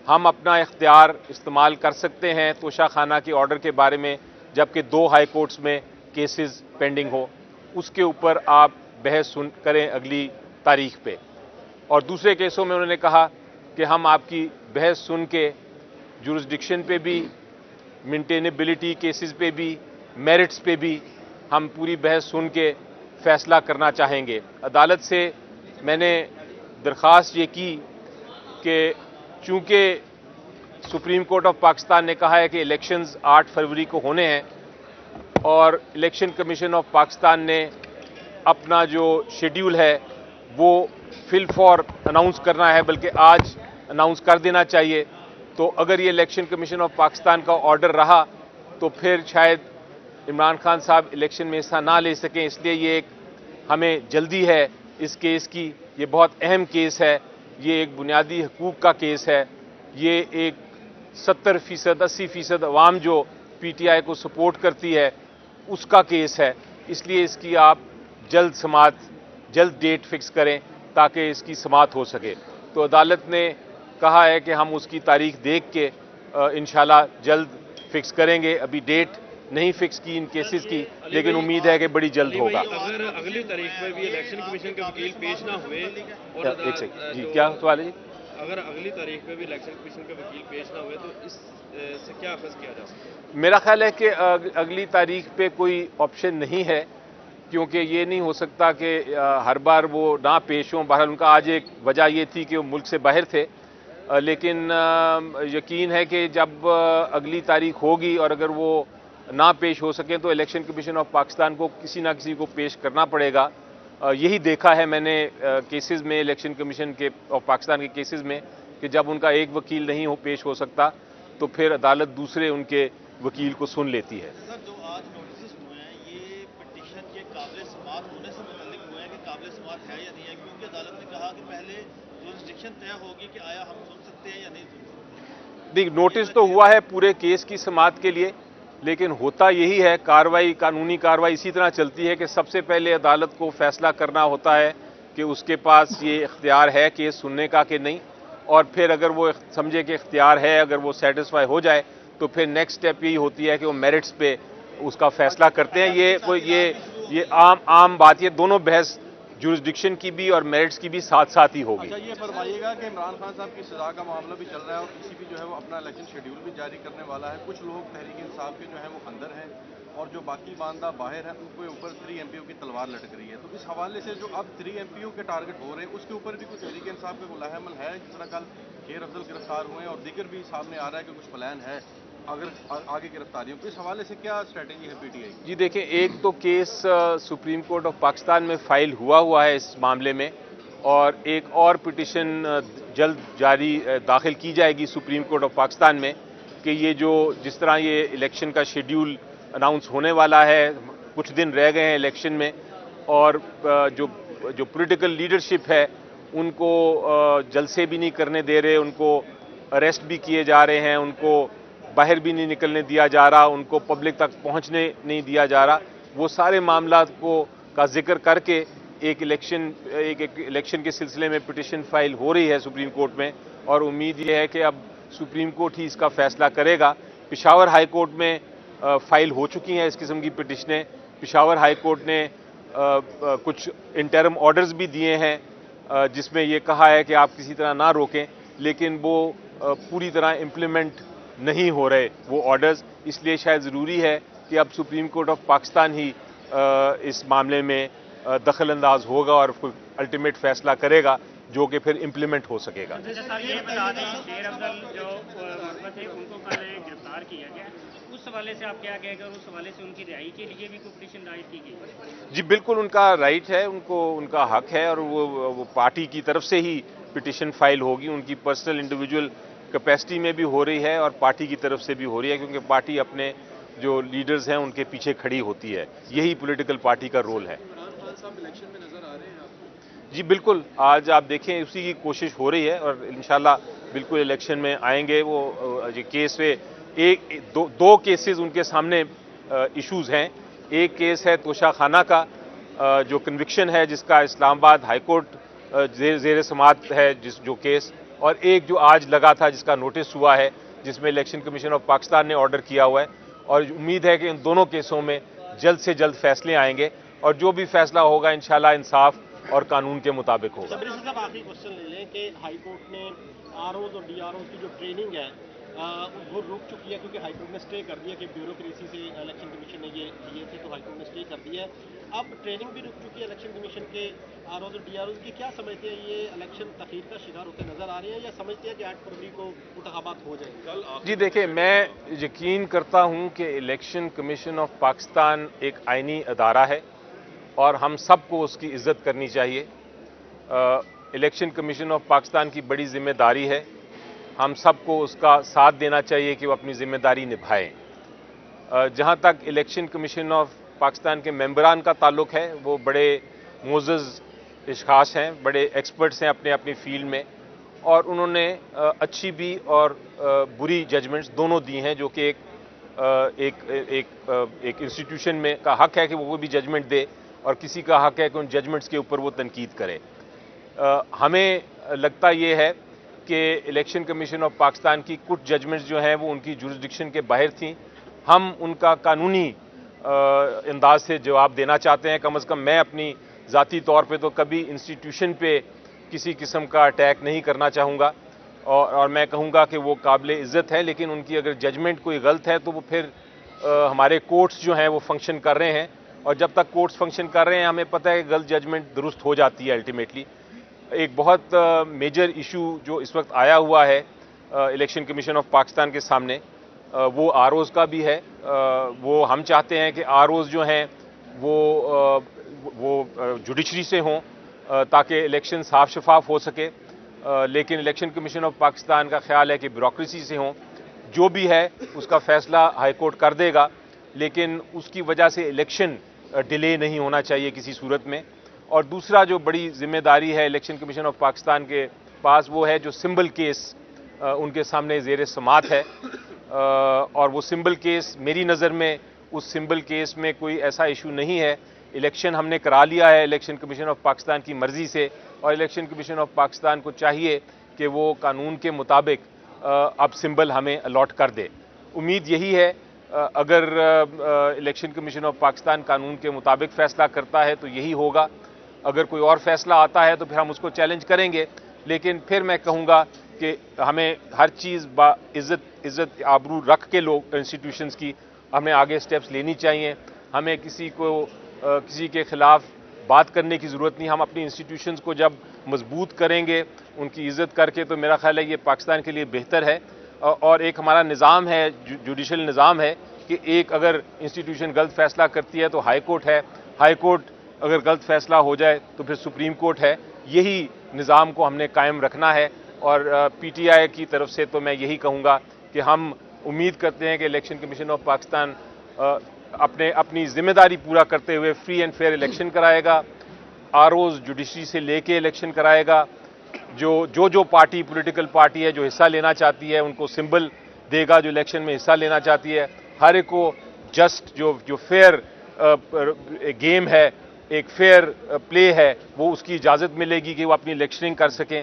हम अपना इख्तियार इस्तेमाल कर सकते हैं तोशाखाना के ऑर्डर के बारे में, जबकि 2 हाई कोर्ट्स में केसेस पेंडिंग हो, उसके ऊपर आप बहस सुन करें अगली तारीख पे। और दूसरे केसों में उन्होंने कहा कि हम आपकी बहस सुन के जुरिस्डिक्शन पे भी, मेंटेनेबिलिटी केसेस पे भी, मेरिट्स पे भी हम पूरी बहस सुन के फैसला करना चाहेंगे। अदालत से मैंने दरख्वास्त ये की कि चूंकि सुप्रीम कोर्ट ऑफ पाकिस्तान ने कहा है कि इलेक्शंस 8 फरवरी को होने हैं और इलेक्शन कमीशन ऑफ पाकिस्तान ने अपना जो शेड्यूल है वो फिल फॉर अनाउंस करना है, बल्कि आज अनाउंस कर देना चाहिए। तो अगर ये इलेक्शन कमीशन ऑफ पाकिस्तान का ऑर्डर रहा तो फिर शायद इमरान खान साहब इलेक्शन में हिस्सा ना ले सकें। इसलिए ये एक हमें जल्दी है इस केस की। ये बहुत अहम केस है, ये एक बुनियादी हकूक़ का केस है, ये एक 70% 80% अवाम जो पीटीआई को सपोर्ट करती है उसका केस है। इसलिए इसकी आप जल्द डेट फिक्स करें ताकि इसकी समाअत हो सके। तो अदालत ने कहा है कि हम उसकी तारीख देख के इंशाल्लाह जल्द फिक्स करेंगे। अभी डेट नहीं फिक्स की इन केसेस की, लेकिन उम्मीद है कि बड़ी जल्द होगा। अगर अगली तारीख में भी इलेक्शन कमीशन के वकील पेश ना हुए और एक सेकंड जी, क्या सवाल है जी? अगर अगली तारीख में भी इलेक्शन कमीशन के वकील पेश ना हुए तो इस से क्या अखज़ किया जा सकता है? मेरा ख्याल है कि अगली तारीख पे कोई ऑप्शन नहीं है, क्योंकि ये नहीं हो सकता कि हर बार वो ना पेश हों। बहरहाल उनका आज एक वजह ये थी कि वो मुल्क से बाहर थे, लेकिन यकीन है कि जब अगली तारीख होगी और अगर वो ना पेश हो सकें तो इलेक्शन कमीशन ऑफ पाकिस्तान को किसी ना किसी को पेश करना पड़ेगा। यही देखा है मैंने केसेस में, इलेक्शन कमीशन के ऑफ पाकिस्तान के केसेस में, कि जब उनका एक वकील नहीं पेश हो सकता तो फिर अदालत दूसरे उनके वकील को सुन लेती है। सर, जो आज नोटिस हुए हैं ये पिटीशन के काबिल समाअत होने से मुतल्लिक हुए हैं कि काबिल समाअत है या नहीं है, क्योंकि अदालत ने कहा कि पहले जुरिस्डिक्शन तय होगी कि आया हम सुन सकते हैं या नहीं सुन सकते। देख, नोटिस तो हुआ है पूरे केस की समाअत के लिए, लेकिन होता यही है, कार्रवाई, कानूनी कार्रवाई इसी तरह चलती है कि सबसे पहले अदालत को फैसला करना होता है कि उसके पास ये इख्तियार है केस सुनने का कि नहीं, और फिर अगर वो समझे कि इख्तियार है, अगर वो सेटिस्फाई हो जाए तो फिर नेक्स्ट स्टेप यही होती है कि वो मेरिट्स पे उसका फैसला करते हैं। ये आम बात, ये दोनों बहस जुरिस्डिक्शन की भी और मेरिट्स की भी साथ साथ ही होगी। अच्छा, ये फरमाइएगा कि इमरान खान साहब की सजा का मामला भी चल रहा है और किसी भी जो है वो अपना इलेक्शन शेड्यूल भी जारी करने वाला है। कुछ लोग तहरीक इंसाफ के जो है वो अंदर हैं और जो बाकी बांदा बाहर हैं, उनके ऊपर 3 MPO की तलवार लटक रही है। तो इस हवाले से जो अब 3 MPO के टारगेट हो रहे हैं उसके ऊपर भी कुछ तहरीक इंसाफ का मुलाहमल है? जिस तरह कल खेर अफजल गिरफ्तार हुए और दीगर भी सामने आ रहा है कि कुछ प्लान है अगर आगे गिरफ्तारियों की, इस हवाले से क्या स्ट्रैटेजी है पीटीआई की? जी देखिए, एक तो case supreme court of Pakistan में फाइल हुआ है इस मामले में, और एक और पिटिशन जल्द दाखिल की जाएगी सुप्रीम कोर्ट ऑफ पाकिस्तान में कि ये जो जिस तरह ये इलेक्शन का शेड्यूल अनाउंस होने वाला है, कुछ दिन रह गए हैं इलेक्शन में, और जो पॉलिटिकल लीडरशिप है उनको जलसे भी नहीं करने दे रहे, उनको अरेस्ट भी किए जा रहे हैं, उनको बाहर भी नहीं निकलने दिया जा रहा, उनको पब्लिक तक पहुंचने नहीं दिया जा रहा। वो सारे मामला का जिक्र करके एक इलेक्शन के सिलसिले में पिटिशन फाइल हो रही है सुप्रीम कोर्ट में, और उम्मीद ये है कि अब सुप्रीम कोर्ट ही इसका फैसला करेगा। पेशावर हाई कोर्ट में फाइल हो चुकी हैं इस किस्म की पिटिशनें। पेशावर हाई कोर्ट ने कुछ इंटरम ऑर्डर्स भी दिए हैं जिसमें ये कहा है कि आप किसी तरह ना रोकें, लेकिन वो पूरी तरह इम्प्लीमेंट नहीं हो रहे वो ऑर्डर्स। इसलिए शायद ज़रूरी है कि अब सुप्रीम कोर्ट ऑफ पाकिस्तान ही इस मामले में दखल अंदाज होगा और कोई अल्टीमेट फैसला करेगा जो कि फिर इम्प्लीमेंट हो सकेगा। सर, ये बता दें, शेर अफजल जो मुलज़्ज़म थे उनको कल गिरफ्तार किया गया, उस हवाले से आप क्या कहेंगे और उस हवाले से उनकी रिहाई के लिए भी कोई पिटीशन दायर की गई? जी बिल्कुल, उनका राइट है, उनका हक है, और वो पार्टी की तरफ से ही पिटीशन फाइल होगी। उनकी पर्सनल इंडिविजुअल कैपेसिटी में भी हो रही है और पार्टी की तरफ से भी हो रही है, क्योंकि पार्टी अपने जो लीडर्स हैं उनके पीछे खड़ी होती है। यही पॉलिटिकल पार्टी का रोल है। इमरान खान साहब इलेक्शन में नजर आ रहे हैं आपको? जी बिल्कुल, आज आप देखें उसी की कोशिश हो रही है और इंशाल्लाह बिल्कुल इलेक्शन में आएंगे वो। ये केस में दो केसेस उनके सामने इश्यूज हैं। एक केस है तोशाखाना का जो कन्विक्शन है, जिसका इस्लामाबाद हाई कोर्ट जेर समाअत है, जो केस, और एक जो आज लगा था जिसका नोटिस हुआ है, जिसमें इलेक्शन कमीशन ऑफ पाकिस्तान ने ऑर्डर किया हुआ है। और उम्मीद है कि इन दोनों केसों में जल्द से जल्द फैसले आएंगे और जो भी फैसला होगा इंशाल्लाह इंसाफ और कानून के मुताबिक होगा। सबरी साहब आखिरी क्वेश्चन ले लें कि हाई कोर्ट ने आरओज और डीआरओज की जो ट्रेनिंग है वो रुक चुकी है, क्योंकि हाई कोर्ट ने स्टे कर दिया कि ब्यूरोक्रेसी से इलेक्शन कमीशन ने ये दिए थे, तो हाई कोर्ट ने स्टे कर दिया है। अब ट्रेनिंग भी रुक चुकी है इलेक्शन कमीशन के आरओज और डीआरओज की। क्या समझते हैं, ये इलेक्शन तखीर का शिकार होते नजर आ रहे हैं या समझते हैं कि 8 फरवरी को इंतखाबात हो जाएंगे? जी देखिए, मैं यकीन करता हूं कि इलेक्शन कमीशन ऑफ पाकिस्तान एक आईनी अदारा है और हम सबको उसकी इज्जत करनी चाहिए। इलेक्शन कमीशन ऑफ पाकिस्तान की बड़ी जिम्मेदारी है, हम सबको उसका साथ देना चाहिए कि वो अपनी जिम्मेदारी निभाएं। जहां तक इलेक्शन कमीशन ऑफ पाकिस्तान के मेंबरान का ताल्लुक है, वो बड़े मोअज़्ज़ज़ इश्ख़ास हैं, बड़े एक्सपर्ट्स हैं अपने अपनी फील्ड में, और उन्होंने अच्छी भी और बुरी जजमेंट्स दोनों दी हैं, जो कि एक इंस्टीट्यूशन में का हक है कि वो भी जजमेंट दे और किसी का हक है कि उन जजमेंट्स के ऊपर वो तनकीद करे। हमें लगता ये है कि इलेक्शन कमीशन ऑफ पाकिस्तान की कुछ जजमेंट्स जो हैं वो उनकी जुरिसडिक्शन के बाहर थीं। हम उनका कानूनी अंदाज से जवाब देना चाहते हैं। कम से कम मैं अपनी ज़ाती तौर पे तो कभी इंस्टीट्यूशन पे किसी किस्म का अटैक नहीं करना चाहूँगा और मैं कहूँगा कि वो काबिल इज़्ज़त है, लेकिन उनकी अगर जजमेंट कोई गलत है तो वो फिर हमारे कोर्ट्स जो हैं वो फंक्शन कर रहे हैं, और जब तक कोर्ट्स फंक्शन कर रहे हैं हमें पता है कि गलत जजमेंट दुरुस्त हो जाती है अल्टीमेटली। एक बहुत मेजर इशू जो इस वक्त आया हुआ है इलेक्शन कमीशन ऑफ पाकिस्तान के सामने, वो आरओज़ का भी है। वो हम चाहते हैं कि आरओज़ जो हैं वो जुडिशरी से हों ताकि इलेक्शन साफ शफाफ हो सके, लेकिन इलेक्शन कमीशन ऑफ पाकिस्तान का ख्याल है कि ब्यूरोक्रेसी से हों। जो भी है उसका फैसला हाई कोर्ट कर देगा, लेकिन उसकी वजह से इलेक्शन डिले नहीं होना चाहिए किसी सूरत में। और दूसरा जो बड़ी जिम्मेदारी है इलेक्शन कमीशन ऑफ पाकिस्तान के पास, वो है जो सिंबल केस उनके सामने ज़ेर समात है, और वो सिंबल केस मेरी नज़र में उस सिंबल केस में कोई ऐसा इशू नहीं है। इलेक्शन हमने करा लिया है इलेक्शन कमीशन ऑफ पाकिस्तान की मर्ज़ी से, और इलेक्शन कमीशन ऑफ पाकिस्तान को चाहिए कि वो कानून के मुताबिक अब सिंबल हमें अलॉट कर दे। उम्मीद यही है, अगर इलेक्शन कमीशन ऑफ पाकिस्तान कानून के मुताबिक फ़ैसला करता है तो यही होगा। अगर कोई और फैसला आता है तो फिर हम उसको चैलेंज करेंगे, लेकिन फिर मैं कहूँगा कि हमें हर चीज़ इज़्ज़त आबरू रख के लोग इंस्टीट्यूशंस की हमें आगे स्टेप्स लेनी चाहिए। हमें किसी के ख़िलाफ़ बात करने की ज़रूरत नहीं। हम अपनी इंस्टीट्यूशंस को जब मजबूत करेंगे, उनकी इज़्ज़त करके, तो मेरा ख्याल है ये पाकिस्तान के लिए बेहतर है। और एक हमारा निज़ाम है, जुडिशल निज़ाम है कि एक अगर इंस्टीट्यूशन गलत फ़ैसला करती है तो हाई कोर्ट है, हाई कोर्ट अगर गलत फ़ैसला हो जाए तो फिर सुप्रीम कोर्ट है। यही निज़ाम को हमने कायम रखना है, और पीटीआई की तरफ से तो मैं यही कहूँगा कि हम उम्मीद करते हैं कि इलेक्शन कमीशन ऑफ पाकिस्तान अपनी जिम्मेदारी पूरा करते हुए फ्री एंड फेयर इलेक्शन कराएगा। आरओज़ जुडिशरी से लेके इलेक्शन कराएगा। जो पार्टी पॉलिटिकल पार्टी है जो हिस्सा लेना चाहती है उनको सिंबल देगा, जो इलेक्शन में हिस्सा लेना चाहती है। हर एक को जस्ट जो फेयर गेम है, एक फेयर प्ले है, वो उसकी इजाज़त मिलेगी कि वो अपनी इलेक्शनिंग कर सकें।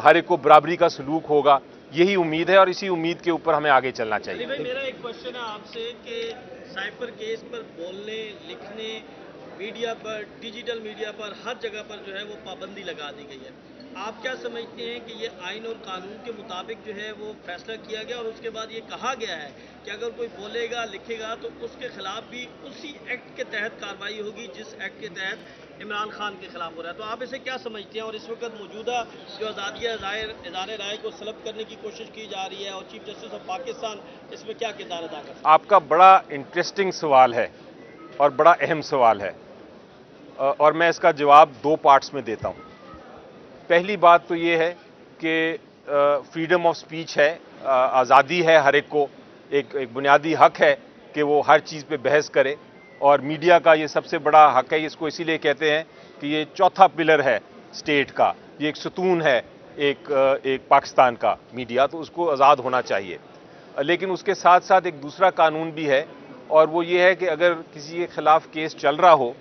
हर एक को बराबरी का सलूक होगा। यही उम्मीद है और इसी उम्मीद के ऊपर हमें आगे चलना चाहिए। भाई, मेरा एक क्वेश्चन है आपसे कि साइबर केस पर बोलने, लिखने, मीडिया पर, डिजिटल मीडिया पर, हर जगह पर जो है वो पाबंदी लगा दी गई है। आप क्या समझते हैं कि ये आइन और कानून के मुताबिक जो है वो फैसला किया गया, और उसके बाद ये कहा गया है कि अगर कोई बोलेगा, लिखेगा तो उसके खिलाफ भी उसी एक्ट के तहत कार्रवाई होगी जिस एक्ट के तहत इमरान खान के खिलाफ हो रहा है? तो आप इसे क्या समझते हैं? और इस वक्त मौजूदा जो आज़ादी इज़हार राय को सलब करने की कोशिश की जा रही है, और चीफ जस्टिस ऑफ पाकिस्तान इसमें क्या किरदार अदा कर सकते हैं? आपका बड़ा इंटरेस्टिंग सवाल है और बड़ा अहम सवाल है, और मैं इसका जवाब 2 पार्ट्स में देता हूँ। पहली बात तो ये है कि फ्रीडम ऑफ स्पीच है, आज़ादी है, हर एक को एक बुनियादी हक है कि वो हर चीज़ पे बहस करे, और मीडिया का ये सबसे बड़ा हक है। इसको इसीलिए कहते हैं कि ये चौथा पिलर है स्टेट का, ये एक सतून है एक पाकिस्तान का मीडिया, तो उसको आज़ाद होना चाहिए। लेकिन उसके साथ साथ एक दूसरा कानून भी है, और वो ये है कि अगर किसी के ख़िलाफ़ केस चल रहा हो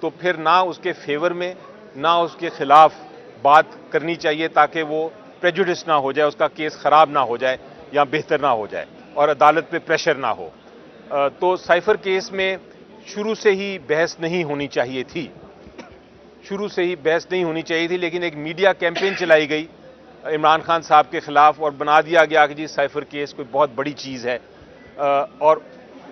तो फिर ना उसके फेवर में ना उसके ख़िलाफ़ बात करनी चाहिए, ताकि वो प्रेजुडिस ना हो जाए, उसका केस खराब ना हो जाए या बेहतर ना हो जाए और अदालत पे प्रेशर ना हो। तो साइफर केस में शुरू से ही बहस नहीं होनी चाहिए थी, लेकिन एक मीडिया कैंपेन चलाई गई इमरान खान साहब के खिलाफ और बना दिया गया कि जी साइफर केस कोई बहुत बड़ी चीज़ है। और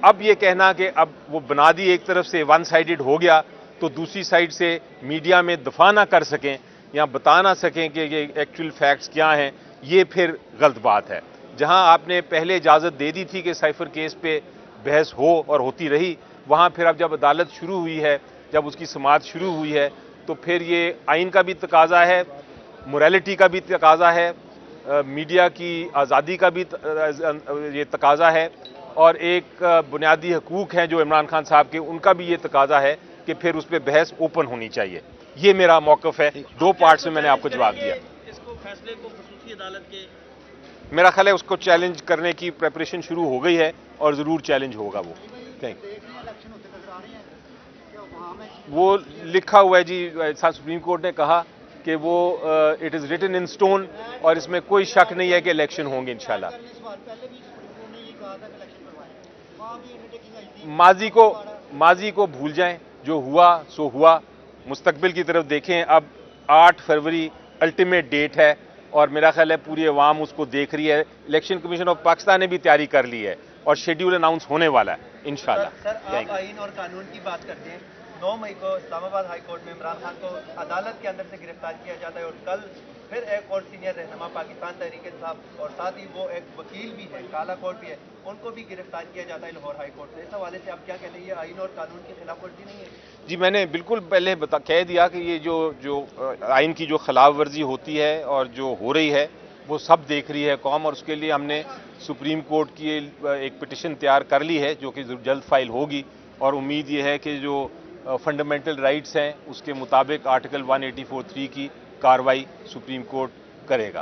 अब ये कहना कि अब वो बना दी एक तरफ से वन साइडेड हो गया तो दूसरी साइड से मीडिया में दफा ना कर सकें या बता ना सकें कि ये एक्चुअल फैक्ट्स क्या हैं, ये फिर गलत बात है। जहां आपने पहले इजाज़त दे दी थी कि साइफर केस पे बहस हो और होती रही, वहां फिर अब जब अदालत शुरू हुई है, जब उसकी समाअत शुरू हुई है, तो फिर ये आइन का भी तकाजा है, मोरालिटी का भी तकाजा है, मीडिया की आज़ादी का भी ये तकाजा है और एक बुनियादी हकूक़ हैं जो इमरान खान साहब के, उनका भी ये तकाजा है कि फिर उस पर बहस ओपन होनी चाहिए। ये मेरा मौक़िफ़ है। 2 पार्ट्स में मैंने आपको जवाब दिया। इसको फैसले को ख़ुसूसी अदालत के मेरा ख्याल है उसको चैलेंज करने की प्रेपरेशन शुरू हो गई है और ज़रूर चैलेंज होगा वो। थैंक वो लिखा हुआ है जी, सुप्रीम कोर्ट ने कहा कि वो it is written in stone और इसमें कोई शक नहीं है कि इलेक्शन होंगे इंशाल्लाह। माजी को भूल जाएं, जो हुआ सो हुआ, मुस्तकबिल की तरफ देखें। अब 8 फरवरी अल्टीमेट डेट है और मेरा ख्याल है पूरी अवाम उसको देख रही है। इलेक्शन कमीशन ऑफ पाकिस्तान ने भी तैयारी कर ली है और शेड्यूल अनाउंस होने वाला है इंशाल्लाह। सर आप आइन और कानून की बात करते हैं। 9 मई को इस्लामाबाद हाई कोर्ट में इमरान खान को अदालत के अंदर से गिरफ्तार किया जाता है और कल फिर एक और सीनियर रहनुमा पाकिस्तान तहरीक इंसाफ और साथ ही वो एक वकील भी है, काला कोर्ट भी है, उनको भी गिरफ्तार किया जाता है लाहौर हाई कोर्ट से। इस हवाले से आप क्या कहते हैं, ये आइन और कानून की खिलाफ वर्जी नहीं है? जी, मैंने बिल्कुल पहले कह दिया कि ये जो आइन की जो खिलाफ वर्जी होती है और जो हो रही है वो सब देख रही है कौम, और उसके लिए हमने सुप्रीम कोर्ट की एक पिटिशन तैयार कर ली है जो कि जल्द फाइल होगी और उम्मीद ये है कि जो फंडामेंटल राइट्स हैं उसके मुताबिक आर्टिकल 184(3) की कार्रवाई सुप्रीम कोर्ट करेगा।